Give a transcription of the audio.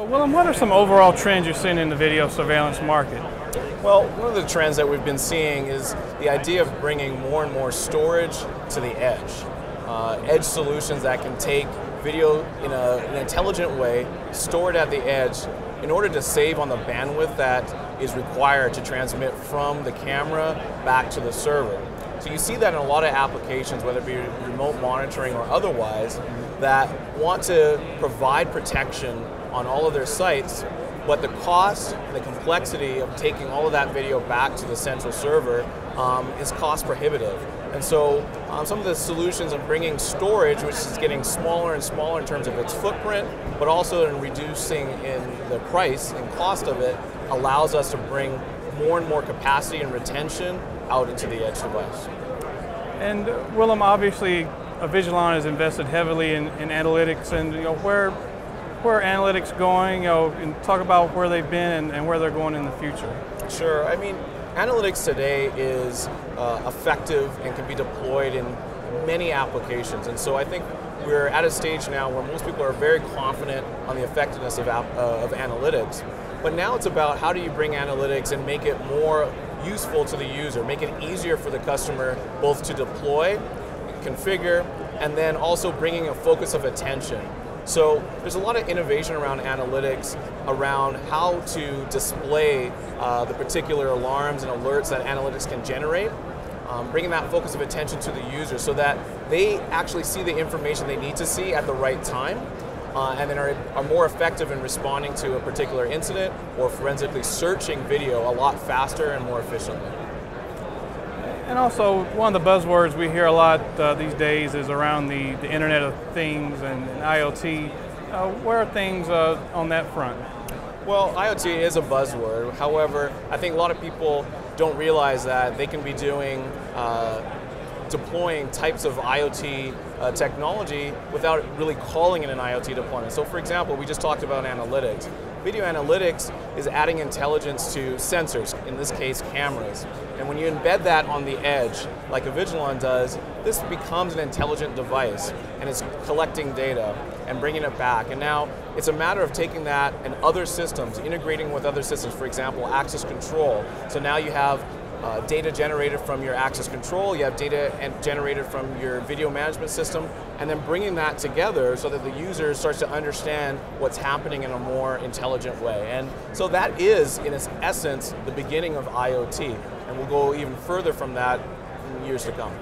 But Willem, what are some overall trends you're seeing in the video surveillance market? Well, one of the trends that we've been seeing is the idea of bringing more and more storage to the edge. Edge solutions that can take video in an intelligent way, store it at the edge, in order to save on the bandwidth that is required to transmit from the camera back to the server. So you see that in a lot of applications, whether it be remote monitoring or otherwise, that want to provide protection on all of their sites, but the cost and the complexity of taking all of that video back to the central server is cost prohibitive. And so some of the solutions of bringing storage, which is getting smaller and smaller in terms of its footprint, but also in reducing in the price and cost of it, allows us to bring more and more capacity and retention out into the edge device. And Willem, obviously Avigilon has invested heavily in analytics, and where are analytics going? And talk about where they've been and where they're going in the future. Sure. I mean, analytics today is effective and can be deployed in many applications, and so I think we're at a stage now where most people are very confident on the effectiveness of analytics. But now it's about how do you bring analytics and make it more useful to the user, make it easier for the customer both to deploy, configure, and then also bringing a focus of attention. So there's a lot of innovation around analytics, around how to display the particular alarms and alerts that analytics can generate, bringing that focus of attention to the user so that they actually see the information they need to see at the right time, and then are more effective in responding to a particular incident or forensically searching video a lot faster and more efficiently. And also, one of the buzzwords we hear a lot these days is around the Internet of Things and IoT. Where are things on that front? Well, IoT is a buzzword. However, I think a lot of people don't realize that they can be deploying types of IoT technology without really calling it an IoT deployment. So for example, we just talked about analytics. Video analytics is adding intelligence to sensors, in this case cameras. And when you embed that on the edge, like Avigilon does, this becomes an intelligent device, and it's collecting data and bringing it back. And now it's a matter of taking that and other systems, integrating with other systems, for example, access control. So now you have data generated from your access control, you have data generated from your video management system, and then bringing that together so that the user starts to understand what's happening in a more intelligent way. And so that is, in its essence, the beginning of IoT, and we'll go even further from that in years to come.